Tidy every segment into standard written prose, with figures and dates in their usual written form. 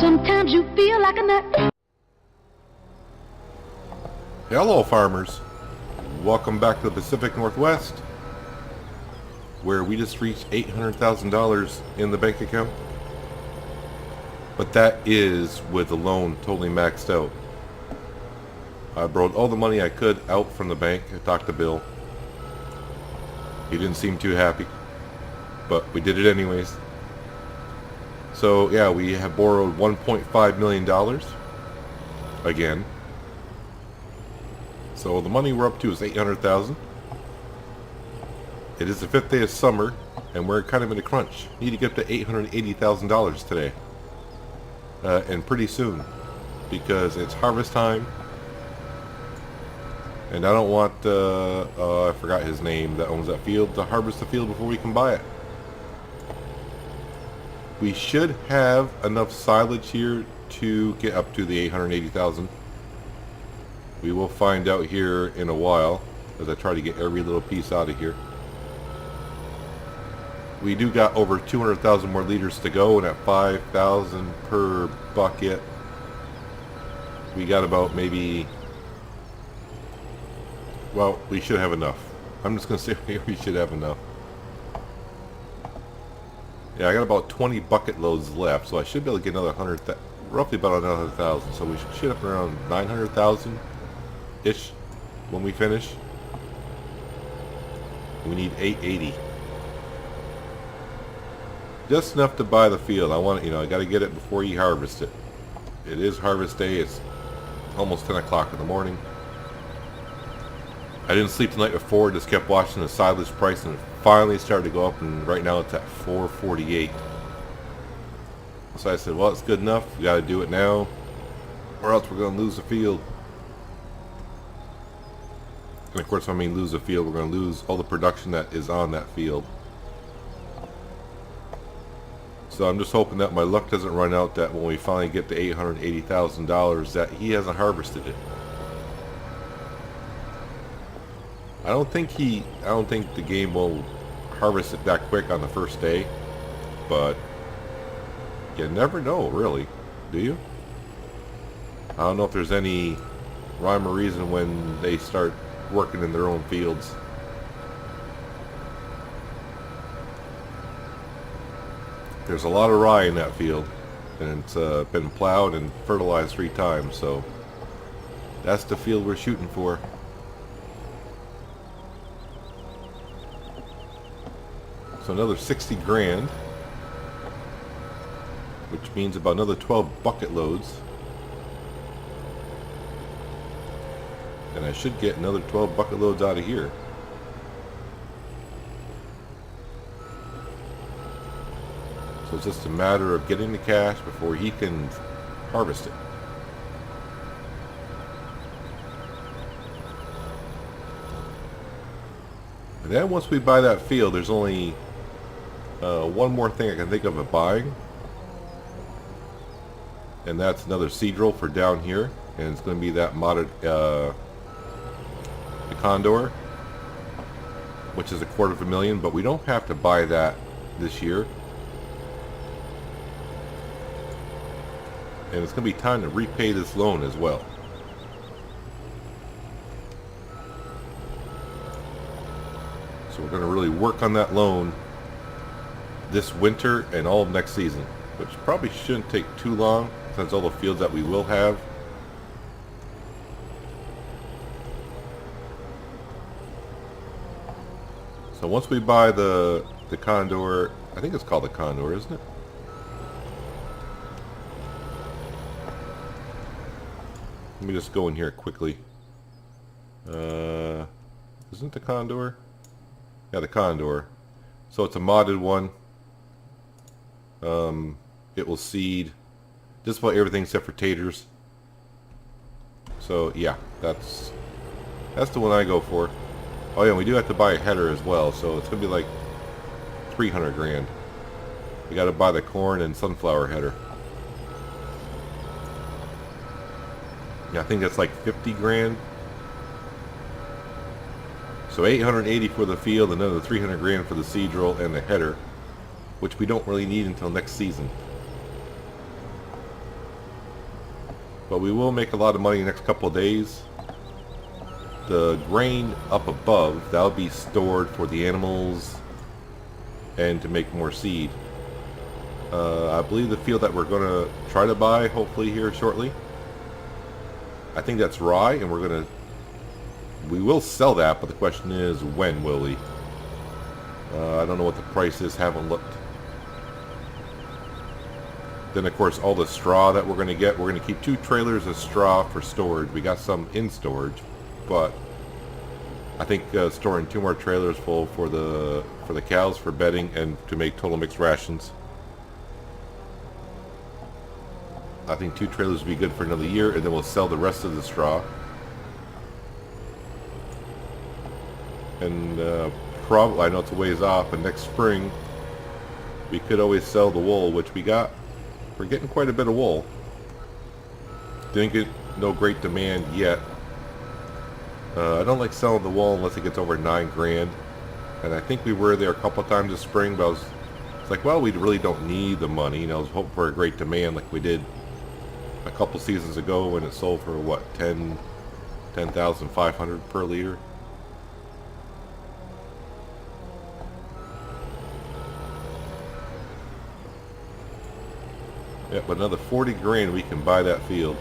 Sometimes you feel like a nut. Hello farmers, welcome back to the Pacific Northwest, where we just reached $800,000 in the bank account. But that is with the loan totally maxed out. I borrowed all the money I could out from the bank. I talked to Bill. He didn't seem too happy, but we did it anyways. So yeah, we have borrowed $1.5 million again. So the money we're up to is $800,000. It is the 5th day of summer, and we're kind of in a crunch. Need to get to $880,000 today, and pretty soon, because it's harvest time. And I don't want, I forgot his name that owns that field, to harvest the field before we can buy it. We should have enough silage here to get up to the 880,000. We will find out here in a while, as I try to get every little piece out of here. We do got over 200,000 more liters to go, and at 5,000 per bucket, we got about maybe, well, we should have enough. I'm just going to say we should have enough. Yeah, I got about 20 bucket loads left, so I should be able to get another 100, roughly about another 1,000. So we should up around 900,000-ish when we finish. We need 880. Just enough to buy the field. I want, I got to get it before you harvest it. It is harvest day. It's almost 10 o'clock in the morning. I didn't sleep the night before, just kept watching the silage price, and it finally started to go up, and right now it's at $4.48. So I said, well, it's good enough. We got to do it now, or else we're going to lose the field. And of course, when I mean lose the field, we're going to lose all the production that is on that field. So I'm just hoping that my luck doesn't run out, that when we finally get to $880,000 that he hasn't harvested it. I don't think the game will harvest it that quick on the first day, but you never know, really, do you? I don't know if there's any rhyme or reason when they start working in their own fields. There's a lot of rye in that field, and it's been plowed and fertilized 3 times, so that's the field we're shooting for. So another 60 grand, which means about another 12 bucket loads. And I should get another 12 bucket loads out of here. So it's just a matter of getting the cash before he can harvest it. And then once we buy that field, there's only one more thing I can think of buying, and that's another seed roll for down here, and it's going to be that modded the Condor, which is $250,000, but we don't have to buy that this year, and it's going to be time to repay this loan as well. So we're going to really work on that loan this winter and all of next season, which probably shouldn't take too long since all the fields that we will have. So once we buy the Condor, I think it's called the Condor, isn't it? Let me just go in here quickly. Isn't the Condor? Yeah, the Condor. So it's a modded one. It will seed just about everything except for taters. So yeah, that's the one I go for. Oh yeah, we do have to buy a header as well, so it's gonna be like 300 grand. We got to buy the corn and sunflower header. Yeah, I think that's like 50 grand. So 880 for the field, another 300 grand for the seed roll and the header, which we don't really need until next season. But we will make a lot of money in the next couple of days. The grain up above, that'll be stored for the animals and to make more seed. I believe the field that we're going to try to buy, hopefully here shortly, I think that's rye, and we will sell that, but the question is, when will we? I don't know what the price is, haven't looked. Then of course all the straw that we're going to get, we're going to keep 2 trailers of straw for storage. We got some in storage, but I think storing 2 more trailers full for the cows for bedding and to make total mixed rations. I think 2 trailers would be good for another year, and then we'll sell the rest of the straw. And probably, I know it's a ways off, but next spring we could always sell the wool, which we're getting quite a bit of wool. Didn't get no great demand yet. I don't like selling the wool unless it gets over 9 grand. And I think we were there a couple of times this spring, but it's like, well, we really don't need the money. You know, I was hoping for a great demand like we did a couple seasons ago when it sold for what, 10,500 per liter. Yeah, but another 40 grand we can buy that field.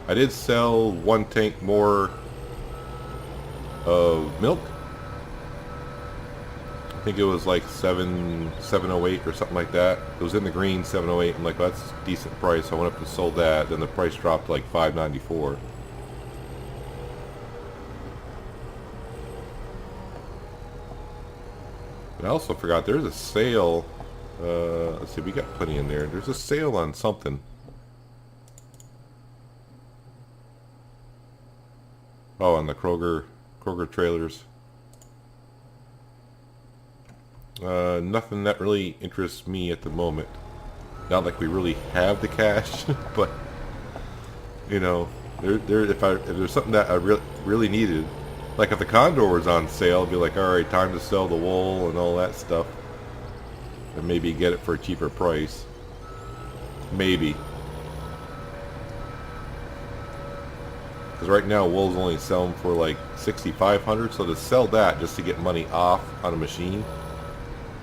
I did sell 1 tank more of milk. I think it was like 708 or something like that. It was in the green, 708. I'm like, well, that's a decent price. I went up and sold that. Then the price dropped to like 594. And I also forgot there's a sale. Let's see, we got plenty in there. There's a sale on something. Oh, on the Kroger trailers. Nothing that really interests me at the moment. Not like we really have the cash, but you know, if there's something that I really needed, like if the Condor was on sale, I'd be like, all right, time to sell the wool and all that stuff, and maybe get it for a cheaper price. Maybe. Because right now wool's only selling for like $6,500, so to sell that just to get money off on a machine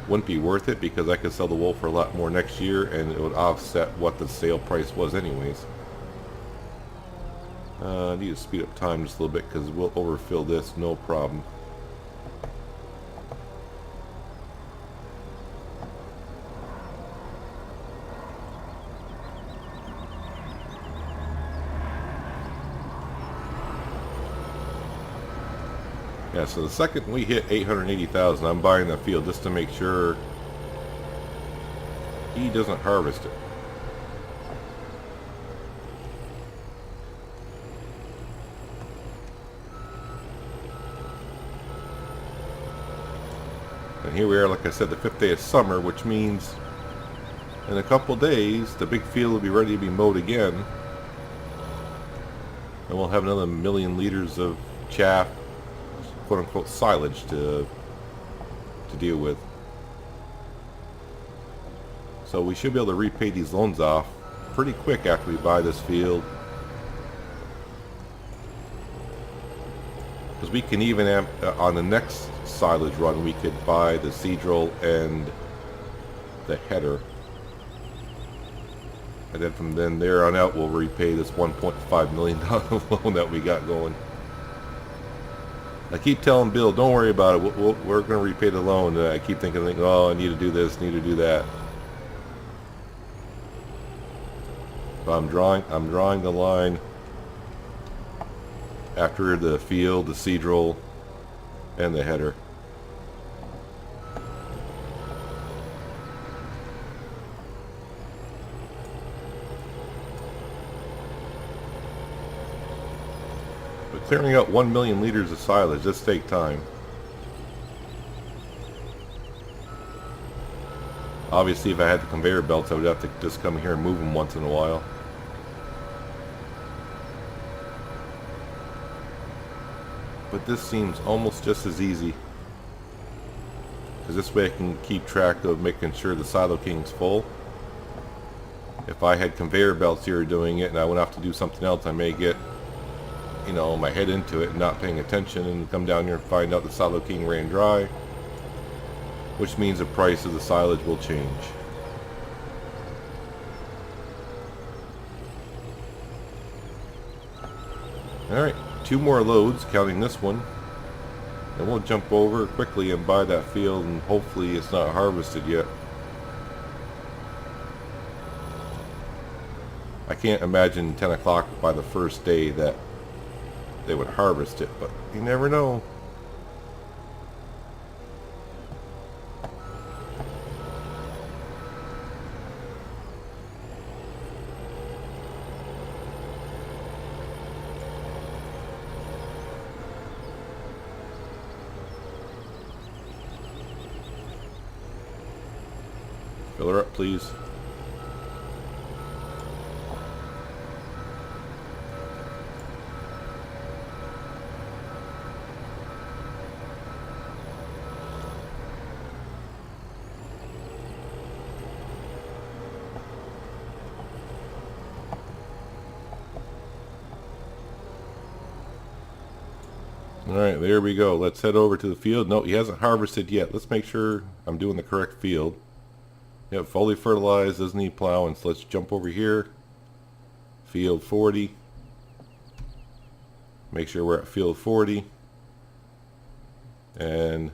wouldn't be worth it, because I could sell the wool for a lot more next year and it would offset what the sale price was anyways. I need to speed up time just a little bit because we'll overfill this no problem. Yeah, so the second we hit 880,000, I'm buying that field just to make sure he doesn't harvest it. And here we are, like I said, the 5th day of summer, which means in a couple days the big field will be ready to be mowed again, and we'll have another 1,000,000 liters of chaff, quote-unquote silage, to deal with. So we should be able to repay these loans off pretty quick after we buy this field, because we can even have, on the next silage run, we could buy the Seadrill and the header, and then from there on out we'll repay this $1.5 million loan that we got going. I keep telling Bill, don't worry about it, we're going to repay the loan. I keep thinking, oh, I need to do this, need to do that. But I'm drawing the line after the field, the Seadrill, and the header. But clearing out 1,000,000 liters of silage does take time. Obviously, if I had the conveyor belts, I would have to just come here and move them once in a while. But this seems almost just as easy, because this way I can keep track of making sure the Silo King's full. If I had conveyor belts here doing it and I went off to do something else, I may get, you know, my head into it and not paying attention and come down here and find out the Silo King ran dry, which means the price of the silage will change. Alright, 2 more loads, counting this one. Then we'll jump over quickly and buy that field, and hopefully it's not harvested yet. I can't imagine 10 o'clock by the first day that they would harvest it, but you never know. Fill her up, please. Alright, there we go. Let's head over to the field. No, he hasn't harvested yet. Let's make sure I'm doing the correct field. Yep, fully fertilized, doesn't need plowing. So let's jump over here. Field 40. Make sure we're at field 40. And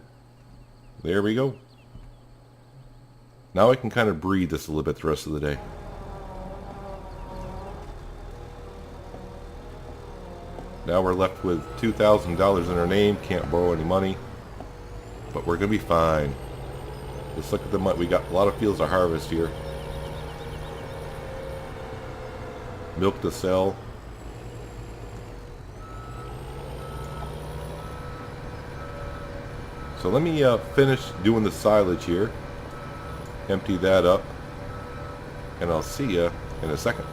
there we go. Now I can kind of breathe this a little bit the rest of the day. Now we're left with $2,000 in our name. Can't borrow any money. But we're going to be fine. Let's look at the money. We got a lot of fields to harvest here. Milk to sell. So let me finish doing the silage here. Empty that up. And I'll see you in a second.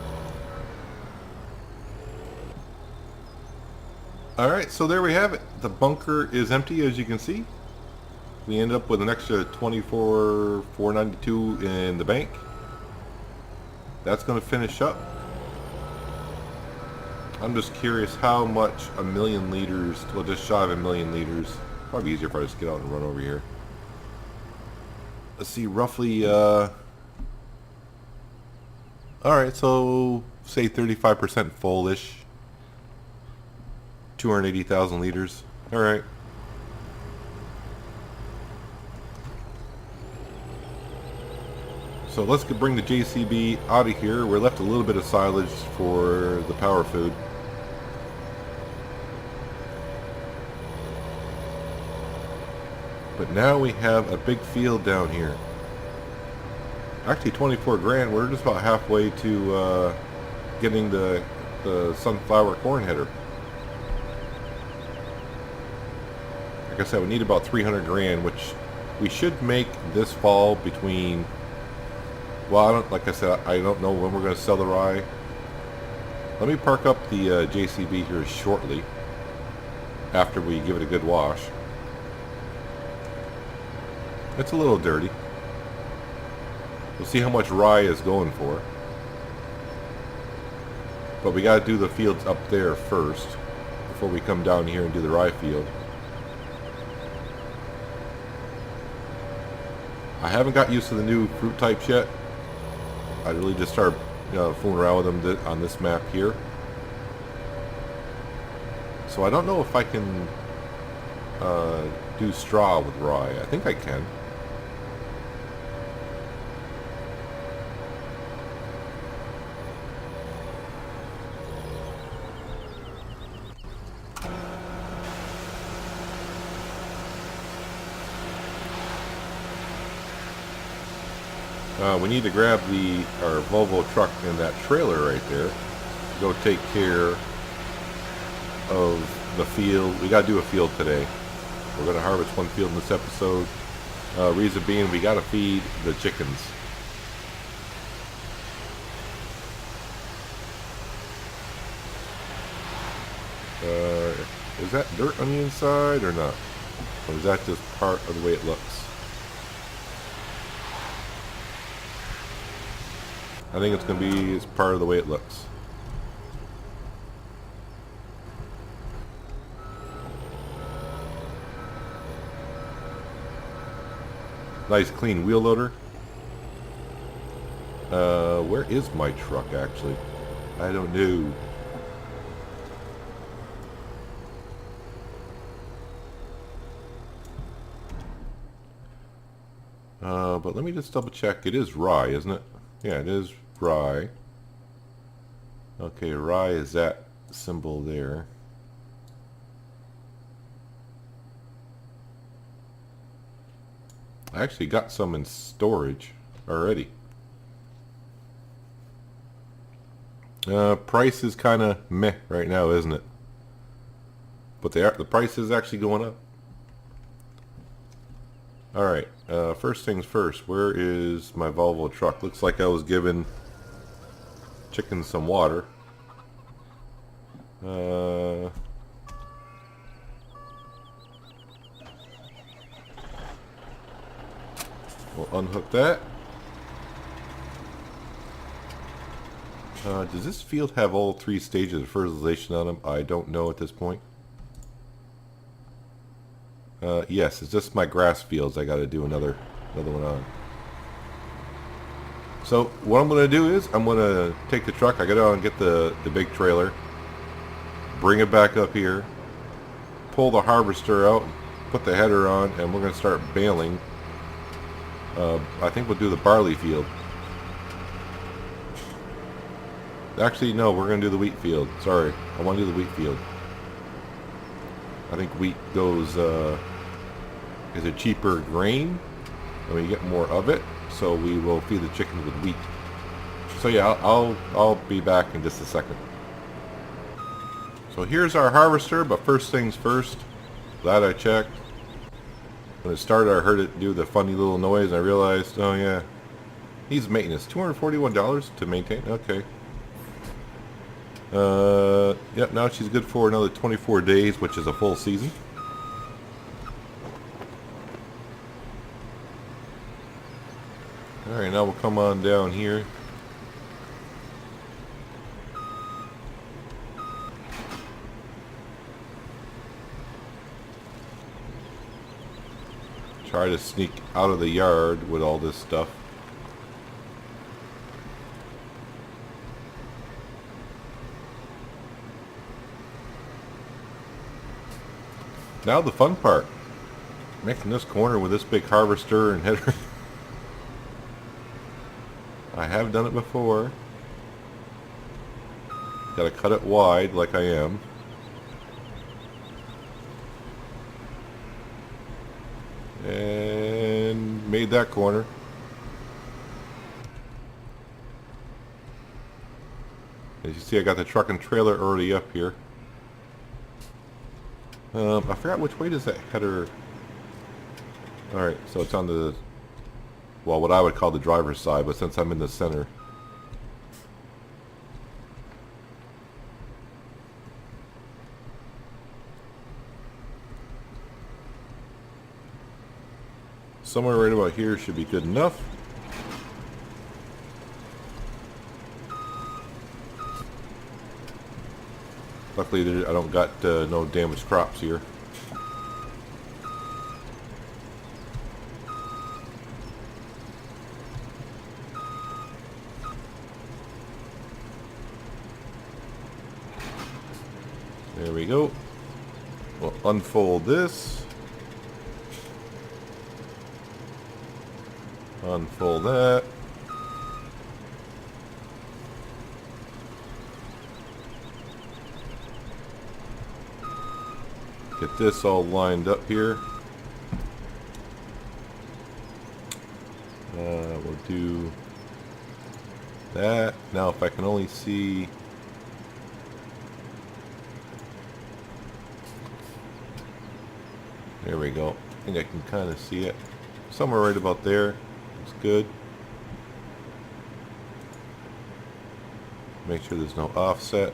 Alright, so there we have it. The bunker is empty, as you can see. We end up with an extra $24,492 in the bank. That's going to finish up. I'm just curious how much a million liters, well, just shy of a million liters. Probably easier if I just get out and run over here. Let's see, roughly, alright, so say 35% full-ish. 280,000 liters. Alright. So let's bring the JCB out of here. We're left a little bit of silage for the power food. But now we have a big field down here. Actually 24 grand. We're just about halfway to getting the sunflower corn header. Like I said, we need about 300 grand, which we should make this fall between, well, like I said, I don't know when we're going to sell the rye. Let me park up the JCB here shortly after we give it a good wash. It's a little dirty. We'll see how much rye is going for. But we got to do the fields up there first before we come down here and do the rye field. I haven't got used to the new fruit types yet. I really just started fooling around with them on this map here. So I don't know if I can do straw with rye. I think I can. We need to grab our Volvo truck and that trailer right there. Go take care of the field. We got to do a field today. We're going to harvest one field in this episode. Reason being, we got to feed the chickens. Is that dirt on the inside or not? Or is that just part of the way it looks? I think it's going to be as part of the way it looks. Nice clean wheel loader. Where is my truck actually? I don't know. But let me just double check. It is Rye, isn't it? Yeah, it is Rye. Okay, Rye is that symbol there. I actually got some in storage already. Price is kind of meh right now, isn't it? But the price is actually going up. Alright, first things first, where is my Volvo truck? Looks like I was giving chickens some water. We'll unhook that. Does this field have all 3 stages of fertilization on them? I don't know at this point. Yes, it's just my grass fields I gotta do another one on. So what I'm gonna do is I'm gonna take the truck, I gotta go and get the big trailer, bring it back up here, pull the harvester out, put the header on, and we're gonna start baling. I think we'll do the barley field. Actually, no, we're gonna do the wheat field. Sorry, I want to do the wheat field. I think wheat goes, is a cheaper grain, and we get more of it, so we will feed the chickens with wheat. So yeah, I'll be back in just a second. So here's our harvester, but first things first, glad I checked. When it started, I heard it do the funny little noise, and I realized, oh yeah, needs maintenance. $241 to maintain, okay. Yep, now she's good for another 24 days, which is a full season. Alright, now we'll come on down here. Try to sneak out of the yard with all this stuff. Now the fun part, making this corner with this big harvester and header. I have done it before. Gotta cut it wide like I am. And made that corner. As you see, I got the truck and trailer already up here. I forgot which way does that header... Alright, so it's on the... well, what I would call the driver's side, but since I'm in the center... somewhere right about here should be good enough. Luckily, I don't got no damaged crops here. There we go. We'll unfold this. Unfold that. Get this all lined up here. We'll do that. Now if I can only see... there we go. I think I can kind of see it. Somewhere right about there. Looks good. Make sure there's no offset.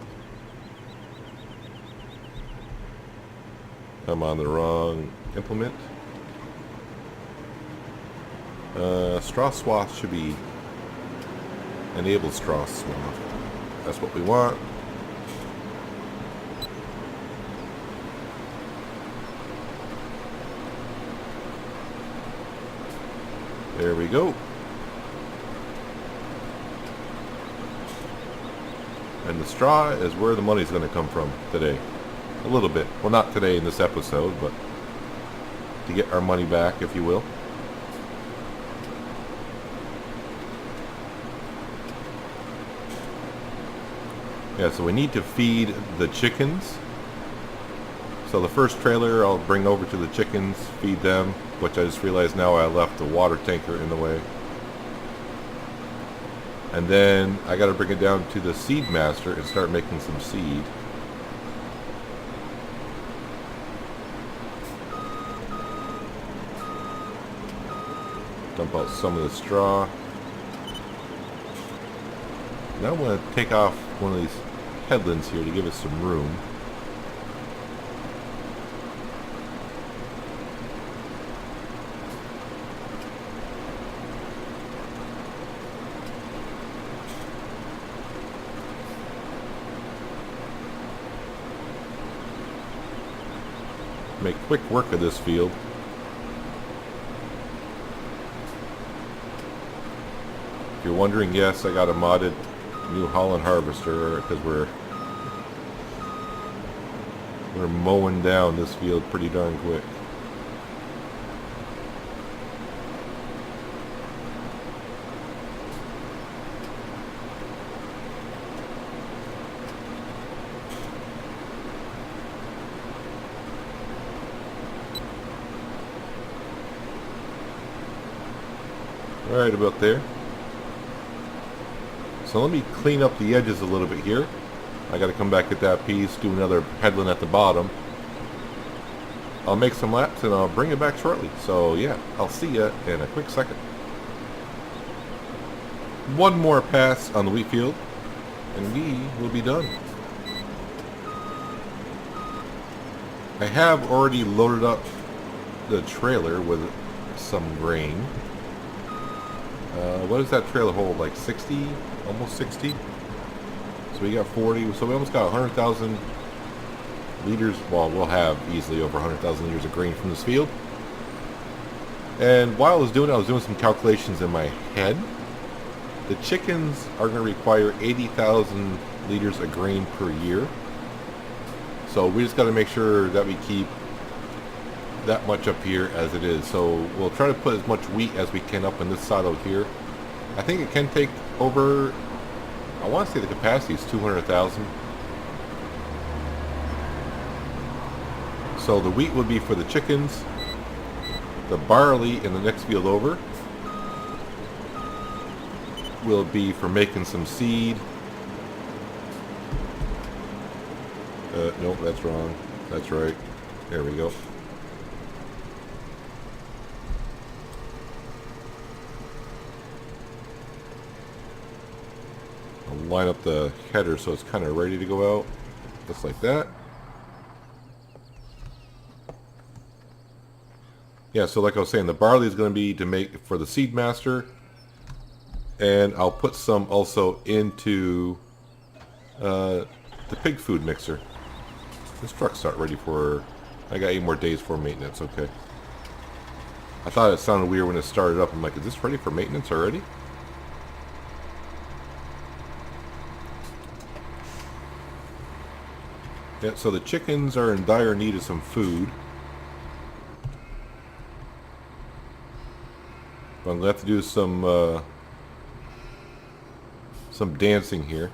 I'm on the wrong implement. Straw swath should be Enable straw swap. That's what we want. There we go. And the straw is where the money's going to come from today. A little bit. Well, not today in this episode, but to get our money back, if you will. Yeah, so we need to feed the chickens. So the first trailer I'll bring over to the chickens, feed them, which I just realized now I left the water tanker in the way. And then I got to bring it down to the seed master and start making some seed. Dump out some of the straw. Now I'm going to take off one of these headlands here to give us some room. Make quick work of this field. If you're wondering, yes, I got a modded New Holland harvester because we're mowing down this field pretty darn quick. Right about there. So let me clean up the edges a little bit here. I got to come back at that piece, do another headland at the bottom. I'll make some laps and I'll bring it back shortly. So yeah, I'll see you in a quick second. One more pass on the wheat field and we will be done. I have already loaded up the trailer with some grain. What does that trailer hold? Like 60? Almost 60? So we got 40. So we almost got 100,000 liters. Well, we'll have easily over 100,000 liters of grain from this field. And while I was doing some calculations in my head. The chickens are going to require 80,000 liters of grain per year. So we just got to make sure that we keep that much up here as it is. So we'll try to put as much wheat as we can up in this silo here. I think it can take over, I want to say the capacity is 200,000. So the wheat would be for the chickens. The barley in the next field over will be for making some seed. Nope, that's wrong. That's right. There we go. I'll line up the header so it's kind of ready to go out. Just like that. Yeah, so like I was saying, the barley is going to be to make for the seed master. And I'll put some also into the pig food mixer. This truck's not ready for... I got 8 more days for maintenance, okay. I thought it sounded weird when it started up. I'm like, is this ready for maintenance already? Yeah, so the chickens are in dire need of some food. But I'm going to have to do some dancing here.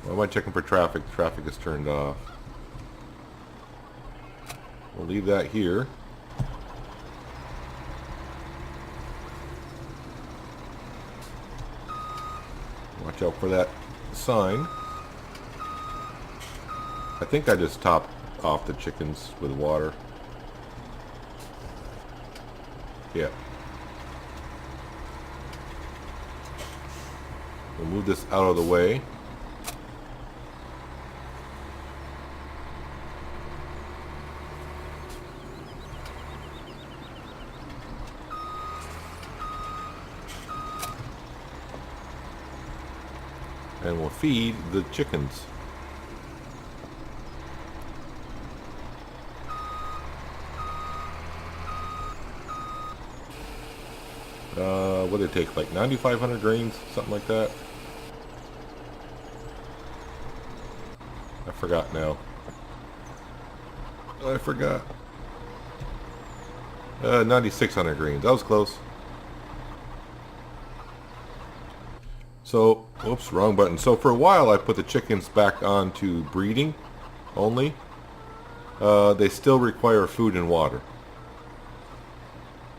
Why am I checking for traffic? Traffic is turned off. We'll leave that here. Watch out for that sign. I think I just topped off the chickens with water. Yeah. We'll move this out of the way. And we'll feed the chickens. What did it take? Like 9,500 grains? Something like that? I forgot now. I forgot. 9,600 grains. That was close. So, oops, wrong button. So for a while I put the chickens back onto breeding only. They still require food and water.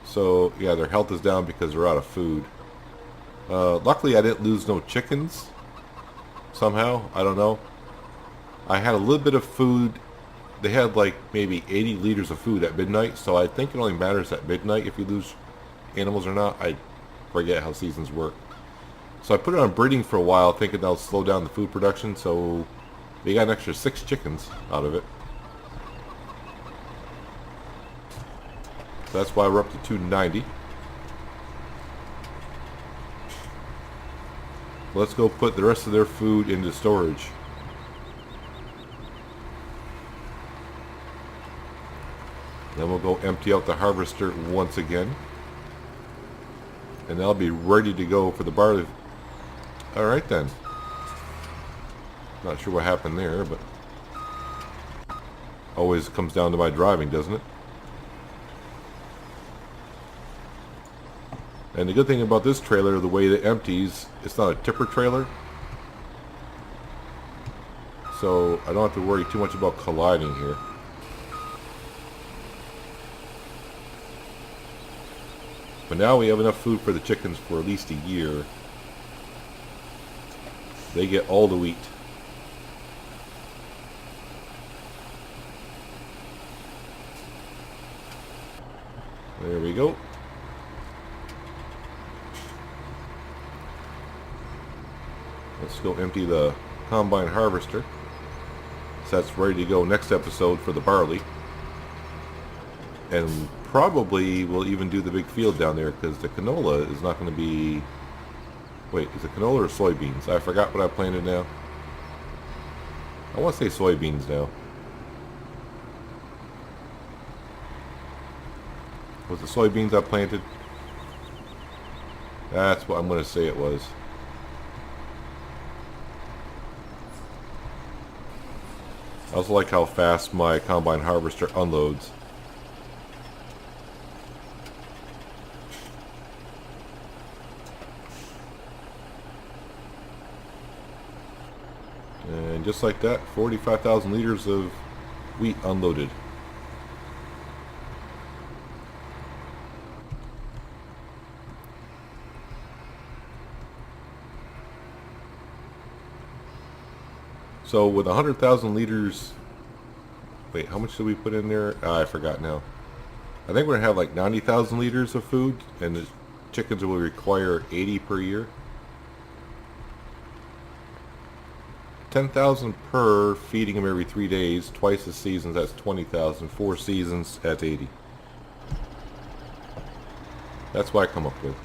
So yeah, their health is down because they're out of food. Luckily I didn't lose no chickens. Somehow, I don't know. I had a little bit of food. They had like maybe 80 liters of food at midnight. So I think it only matters at midnight if you lose animals or not. I forget how seasons work. So I put it on breeding for a while thinking that'll slow down the food production. So they got an extra 6 chickens out of it. That's why we're up to 290. Let's go put the rest of their food into storage. Then we'll go empty out the harvester once again. And they'll be ready to go for the barley. Alright then. Not sure what happened there, but always comes down to my driving, doesn't it? And the good thing about this trailer, the way it empties, it's not a tipper trailer. So I don't have to worry too much about colliding here. But now we have enough food for the chickens for at least a year. They get all the wheat. There we go. Let's go empty the combine harvester. So that's ready to go next episode for the barley. And probably we'll even do the big field down there because the canola is not going to be... Wait, is it canola or soybeans? I forgot what I planted now. I want to say soybeans now. Was it soybeans I planted? That's what I'm going to say it was. I also like how fast my combine harvester unloads. And just like that, 45,000 liters of wheat unloaded. So with 100,000 liters, wait, how much did we put in there? I forgot now. I think we're gonna have like 90,000 liters of food, and the chickens will require 80 per year. 10,000 per, feeding them every 3 days, twice the seasons, that's 20,000, 4 seasons, that's 80. That's what I come up with.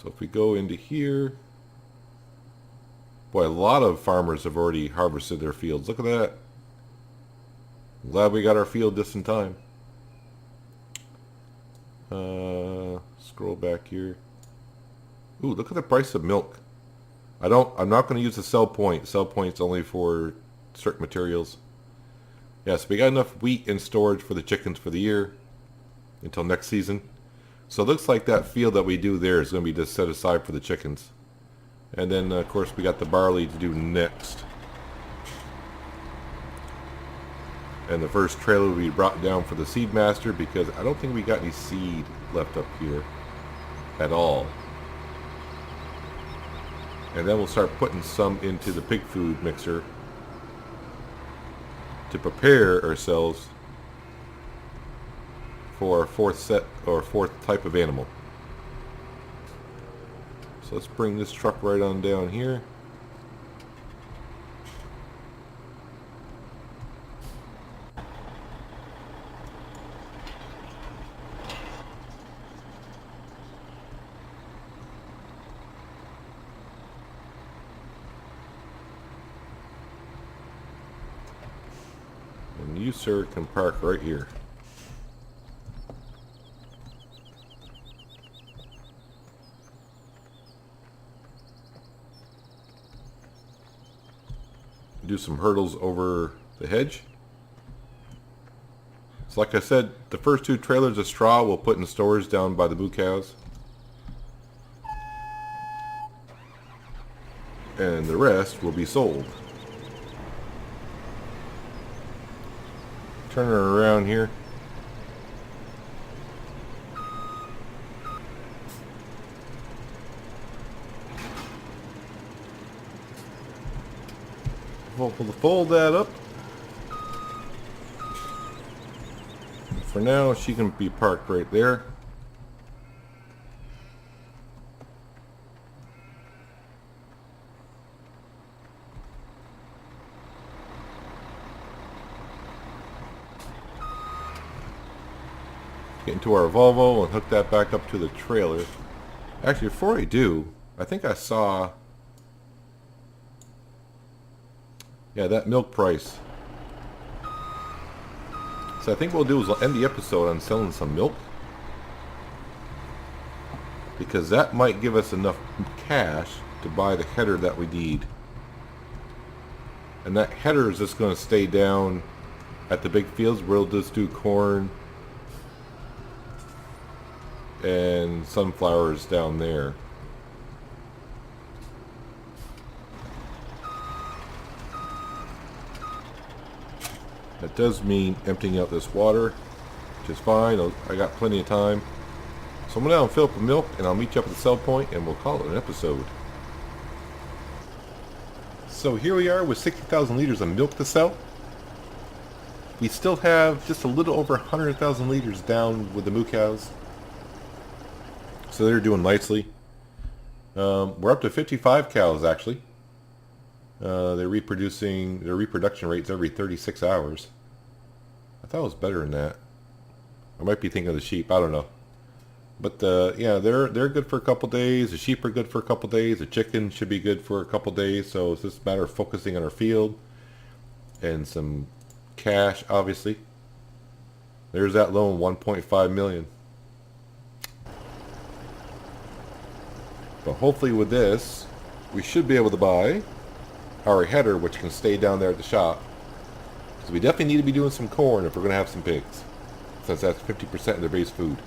So if we go into here, boy, a lot of farmers have already harvested their fields. Look at that. I'm glad we got our field just in time. Scroll back here. Ooh, look at the price of milk. I'm not going to use the sell point. Sell point's only for certain materials. Yeah, so we got enough wheat in storage for the chickens for the year until next season. So it looks like that field that we do there is going to be just set aside for the chickens. And then, of course, we got the barley to do next. And the first trailer will be brought down for the Seedmaster because I don't think we got any seed left up here at all. And then we'll start putting some into the pig food mixer to prepare ourselves for our fourth set or fourth type of animal. So let's bring this truck right on down here. And you, sir, can park right here. Do some hurdles over the hedge. So like I said, the first 2 trailers of straw we'll put in stores down by the moo cows. And the rest will be sold. Turn her around here. We'll fold that up. For now, she can be parked right there. Get into our Volvo and hook that back up to the trailer. Actually, before I do, I think I saw... yeah, that milk price. So I think what we'll do is we'll end the episode on selling some milk. Because that might give us enough cash to buy the header that we need. And that header is just going to stay down at the big fields. We'll just do corn and sunflowers down there. That does mean emptying out this water, which is fine. I got plenty of time. So I'm going to now fill up the milk, and I'll meet you up at the sell point, and we'll call it an episode. So here we are with 60,000 liters of milk to sell. We still have just a little over 100,000 liters down with the moo cows. So they're doing nicely. We're up to 55 cows, actually. They're reproducing, their reproduction rate's every 36 hours. I thought it was better than that. I might be thinking of the sheep, I don't know. But yeah, they're good for a couple days. The sheep are good for a couple days. The chicken should be good for a couple days. So it's just a matter of focusing on our field. And some cash, obviously. There's that loan, 1.5 million. But hopefully with this, we should be able to buy our header, which can stay down there at the shop. So we definitely need to be doing some corn if we're going to have some pigs, since that's 50% of their base food.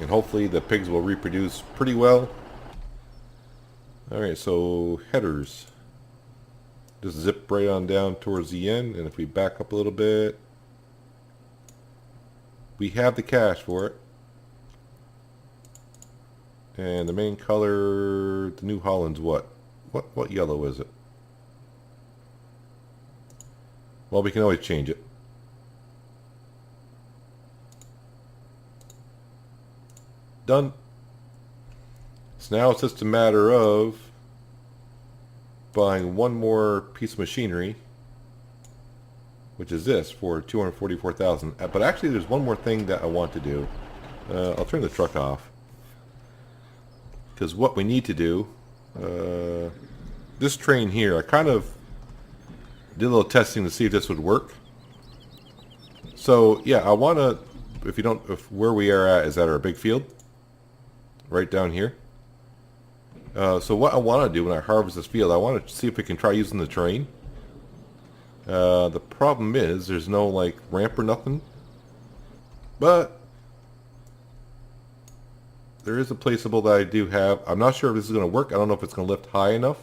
And hopefully the pigs will reproduce pretty well. Alright, so headers. Just zip right on down towards the end, and if we back up a little bit, we have the cash for it. And the main color, the New Holland's what? What yellow is it? Well, we can always change it. Done. So now it's just a matter of buying one more piece of machinery, which is this for 244,000. But actually, there's one more thing that I want to do. I'll turn the truck off. Because what we need to do, this train here, I kind of did a little testing to see if this would work. So yeah, I want to, if where we are at is at our big field, right down here. So what I want to do when I harvest this field, I want to see if we can try using the train. The problem is there's no like ramp or nothing, but there is a placeable that I do have. I'm not sure if this is going to work. I don't know if it's going to lift high enough.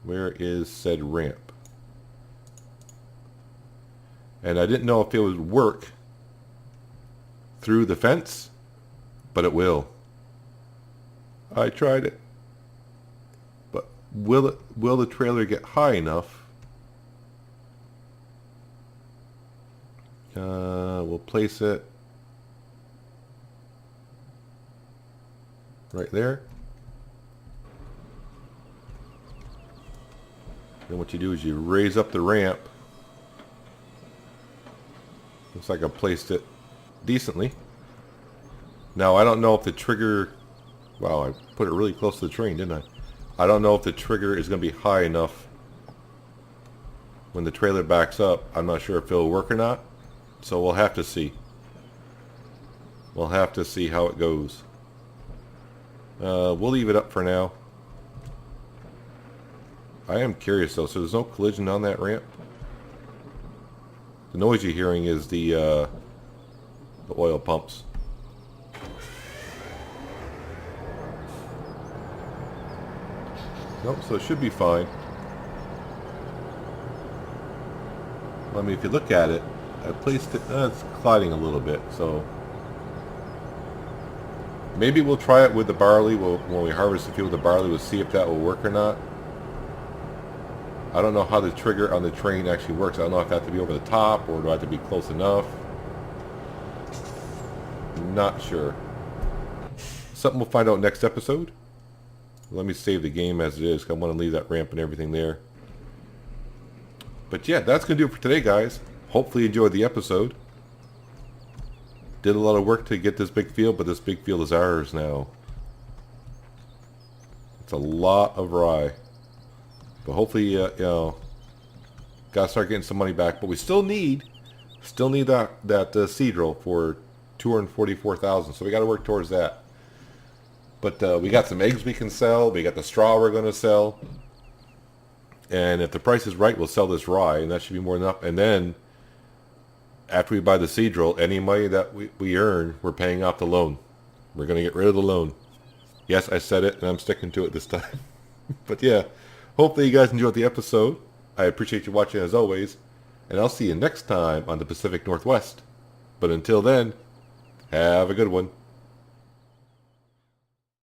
Where is said ramp? And I didn't know if it would work through the fence, but it will. I tried it. But will the trailer get high enough? We'll place it right there. Then what you do is you raise up the ramp. Looks like I placed it decently. Now I don't know if the trigger, wow, I put it really close to the train, didn't I? I don't know if the trigger is going to be high enough when the trailer backs up, I'm not sure if it'll work or not. So we'll have to see. We'll have to see how it goes. We'll leave it up for now. I am curious though, so there's no collision on that ramp? The noise you're hearing is the oil pumps. Nope, so it should be fine. I mean, if you look at it, I placed it, it's colliding a little bit, so maybe we'll try it with the barley. When we harvest the field with the barley, we'll see if that will work or not. I don't know how the trigger on the train actually works. I don't know if I have to be over the top or do I have to be close enough. Not sure. Something we'll find out next episode. Let me save the game as it is, because I want to leave that ramp and everything there. But yeah, that's going to do it for today, guys. Hopefully you enjoyed the episode. Did a lot of work to get this big field, but this big field is ours now. It's a lot of rye. But hopefully, you know, gotta start getting some money back. But we still need that seed roll for 244,000. So we got to work towards that. But we got some eggs we can sell. We got the straw we're going to sell. And if the price is right, we'll sell this rye, and that should be more than enough. And then, after we buy the seed roll, any money that we earn, we're paying off the loan. We're going to get rid of the loan. Yes, I said it, and I'm sticking to it this time. But yeah, hopefully you guys enjoyed the episode. I appreciate you watching as always. And I'll see you next time on the Pacific Northwest. But until then, have a good one.